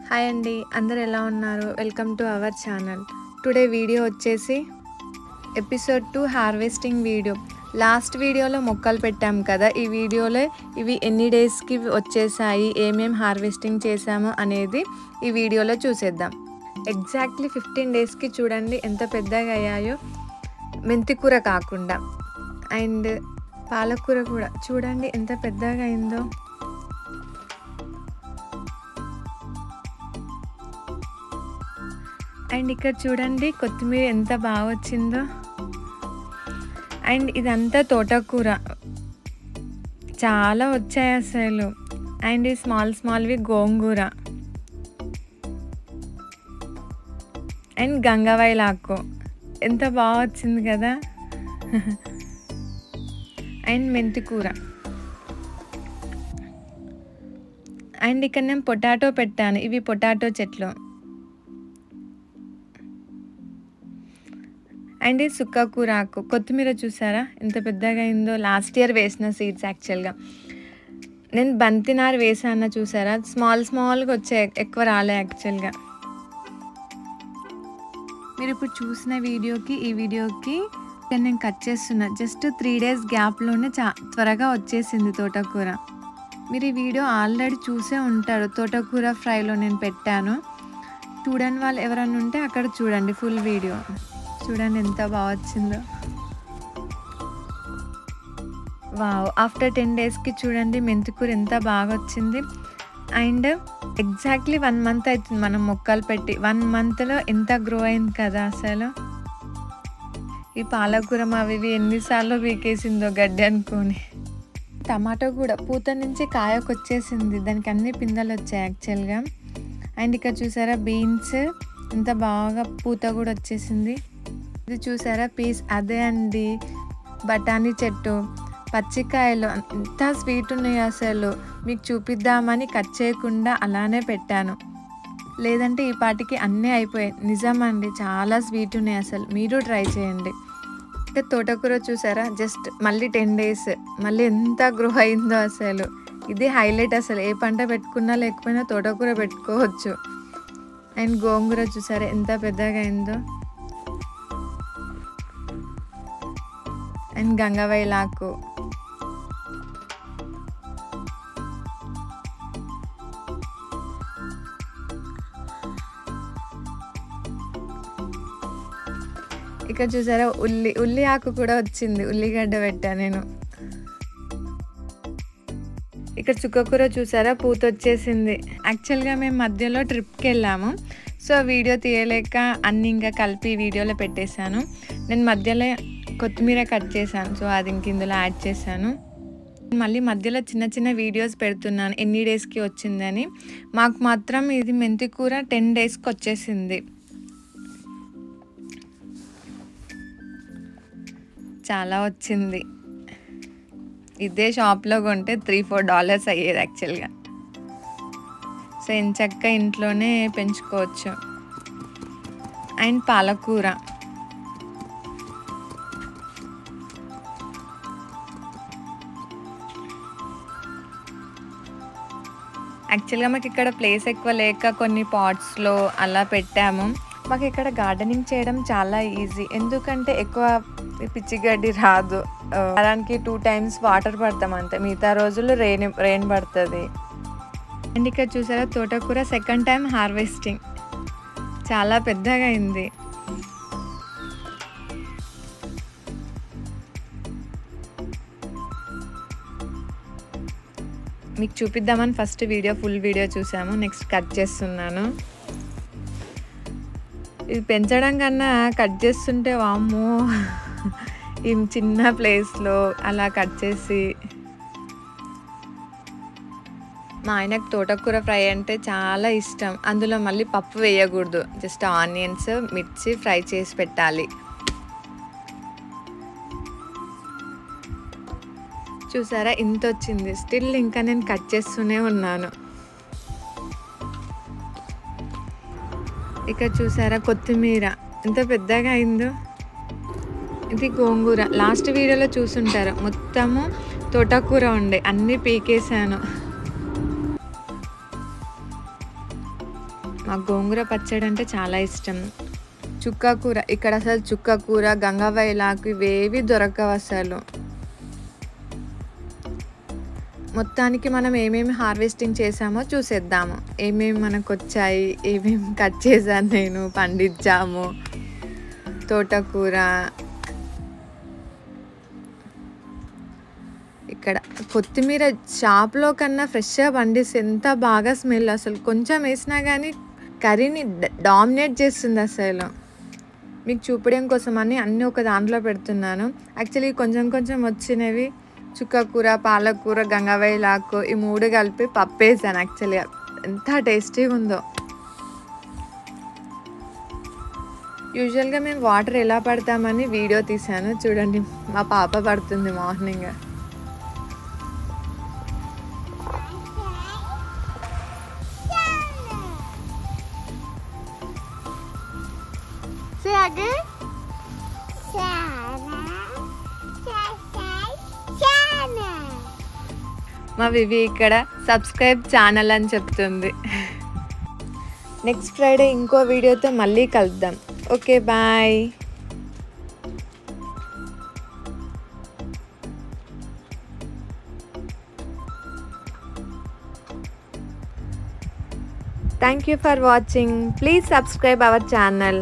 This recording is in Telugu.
హాయ్ అండి, అందరు ఎలా ఉన్నారు? Welcome to our channel. Today video వచ్చేసి ఎపిసోడ్ 2 హార్వెస్టింగ్ వీడియో. లాస్ట్ వీడియోలో మొక్కలు పెట్టాం కదా, ఈ వీడియోలో ఇవి ఎన్ని డేస్కి వచ్చేసాయి, ఏమేం హార్వెస్టింగ్ చేసాము అనేది ఈ వీడియోలో చూసేద్దాం. ఎగ్జాక్ట్లీ 15 డేస్కి చూడండి ఎంత పెద్దగా అయ్యాయో. మెంతికూర కాకుండా అండ్ పాలకూర కూడా చూడండి ఎంత పెద్దగా అయిందో. అండ్ ఇక్కడ చూడండి కొత్తిమీర ఎంత బాగా వచ్చిందో. అండ్ ఇదంతా తోటకూర చాలా వచ్చాయి అసలు. అండ్ ఈ స్మాల్వి గోంగూర అండ్ గంగవాయిలాకు ఎంత బాగా వచ్చింది కదా. అండ్ మెంతికూర. అండ్ ఇక్కడ నేను పొటాటో పెట్టాను, ఇవి పొటాటో చెట్లు. అండ్ ఇది సుక్కకూర ఆకు. కొత్తిమీర చూసారా ఎంత పెద్దగా అయిందో. లాస్ట్ ఇయర్ వేసిన సీడ్స్ యాక్చువల్గా. నేను బంతినారు వేసాను చూసారా, స్మాల్గా వచ్చాయి, ఎక్కువ రాలే యాక్చువల్గా. మీరు ఇప్పుడు చూసిన వీడియోకి ఈ వీడియోకి నేను కట్ చేస్తున్నా. జస్ట్ 3 డేస్ గ్యాప్లోనే త్వరగా వచ్చేసింది తోటకూర. మీరు ఈ వీడియో ఆల్రెడీ చూసే ఉంటారు, తోటకూర ఫ్రైలో నేను పెట్టాను. చూడని వాళ్ళు ఎవరైనా ఉంటే అక్కడ చూడండి ఫుల్ వీడియో. చూడండి ఎంత బాగా వచ్చిందో. వావ్, ఆఫ్టర్ 10 డేస్కి చూడండి మెంతికూర ఎంత బాగా వచ్చింది. అండ్ ఎగ్జాక్ట్లీ 1 మంత్ అవుతుంది మనం మొక్కలు పెట్టి. 1 మంత్లో ఎంత గ్రో అయింది కదా అసలు. ఈ పాలకూర మావి ఎన్నిసార్లు పీకేసిందో గడ్డి అనుకొని. టమాటో కూడా పూత నుంచి కాయకు వచ్చేసింది, దానికి అన్ని పిందెలు వచ్చాయి యాక్చువల్గా. అండ్ ఇక్కడ చూసారా బీన్స్ ఎంత బాగా పూత కూడా వచ్చేసింది. ఇది చూసారా పీస్, అదే అండి బఠానీ చెట్టు. పచ్చికాయలు ఎంత స్వీట్ ఉన్నాయి అసలు. మీకు చూపిద్దామని కట్ చేయకుండా అలానే పెట్టాను, లేదంటే ఈ పాటికి అన్నీ అయిపోయాయి. నిజమండి, చాలా స్వీట్ ఉన్నాయి అసలు. మీరు ట్రై చేయండి. అంటే తోటకూర చూసారా, జస్ట్ మళ్ళీ 10 డేస్ మళ్ళీ ఎంత గ్రో అయిందో అసలు. ఇది హైలైట్ అసలు. ఏ పంట పెట్టుకున్నా లేకపోయినా తోటకూర పెట్టుకోవచ్చు. అండ్ గోంగూర చూసారా ఎంత పెద్దగా అయిందో. అండ్ గంగవాయిలాకు. ఇక్కడ చూసారా ఉల్లి ఆకు కూడా వచ్చింది, ఉల్లిగడ్డ పెట్టా నేను. ఇక్కడ చుక్కకూర చూసారా పూత వచ్చేసింది. యాక్చువల్గా మేము మధ్యలో ట్రిప్కి వెళ్ళాము, సో వీడియో తీయలేక అన్ని ఇంకా కలిపి వీడియోలో పెట్టేశాను. నేను మధ్యలో కొత్తిమీర కట్ చేశాను, సో అది ఇంక ఇందులో యాడ్ చేశాను. మళ్ళీ మధ్యలో చిన్న వీడియోస్ పెడుతున్నాను ఎన్ని డేస్కి వచ్చిందని. మాకు మాత్రం ఇది మెంతికూర 10 డేస్కి వచ్చేసింది. చాలా వచ్చింది. ఇదే షాప్లో కొంటే $3-4 అయ్యేది యాక్చువల్గా. సో ఎంచక్క ఇంట్లోనే పెంచుకోవచ్చు. అండ్ పాలకూర. యాక్చువల్గా మాకు ఇక్కడ ప్లేస్ ఎక్కువ లేక కొన్ని పాట్స్లో అలా పెట్టాము. మాకు ఇక్కడ గార్డెనింగ్ చేయడం చాలా ఈజీ, ఎందుకంటే ఎక్కువ పిచ్చిగడ్డి రాదు. వారానికి 2 times వాటర్ పడతాం అంతే, మిగతా రోజులు రెయిన్ పడుతుంది. అండ్ ఇక్కడ చూసారా తోటకూర సెకండ్ టైం హార్వెస్టింగ్. చాలా పెద్దగా అయింది. మీకు చూపిద్దామని ఫస్ట్ ఫుల్ వీడియో చూసాము, నెక్స్ట్ కట్ చేస్తున్నాను. ఇది పెంచడం కన్నా కట్ చేస్తుంటే వామ్మో, ఈ చిన్న ప్లేస్లో అలా కట్ చేసి. మా ఆయనకు తోటకూర ఫ్రై అంటే చాలా ఇష్టం. అందులో మళ్ళీ పప్పు వేయకూడదు, జస్ట్ ఆనియన్స్ మిర్చి ఫ్రై చేసి పెట్టాలి. చూసారా ఇంత వచ్చింది. స్టిల్ ఇంకా నేను కట్ చేస్తూనే ఉన్నాను. ఇక్కడ చూసారా కొత్తిమీర ఎంత పెద్దగా అయిందో. ఇది గోంగూర. లాస్ట్ వీడియోలో చూసుంటారు, మొత్తము తోటకూర ఉండే, అన్నీ పీకేసాను. మాకు గోంగూర పచ్చడి అంటే చాలా ఇష్టం. చుక్క కూర ఇక్కడ అసలు చుక్క కూర, గంగవాయిలాకు ఇవేవి దొరకవు అసలు. మొత్తానికి మనం ఏమేమి హార్వెస్టింగ్ చేసామో చూసేద్దాము. ఏమేమి మనకు వచ్చాయి, ఏమేమి కట్ చేశాను నేను, పండించాము. తోటకూర, ఇక్కడ కొత్తిమీర షాప్లో కన్నా ఫ్రెష్గా పండిస్తే ఎంత బాగా స్మెల్, అసలు కొంచెం వేసినా కానీ కర్రీని డామినేట్ చేస్తుంది అసలు. మీకు చూపడం కోసం అని అన్నీ ఒక దాంట్లో పెడుతున్నాను. యాక్చువల్లీ కొంచెం కొంచెం వచ్చినవి చుక్కకూర, పాలకూర, గంగవాయిలాకు ఈ 3 కలిపి పప్పు వేసాను. యాక్చువల్గా ఎంత టేస్టీగా ఉందో. యూజువల్గా మేము వాటర్ ఎలా పడతామని వీడియో తీసాను చూడండి. మా పాప పడుతుంది మార్నింగ్. మా వివి ఇక్కడ సబ్స్క్రైబ్ ఛానల్ అని చెప్తుంది. నెక్స్ట్ ఫ్రైడే ఇంకో వీడియోతో మళ్ళీ కలుద్దాం. Okay, bye. Thank you for watching. Please subscribe our channel.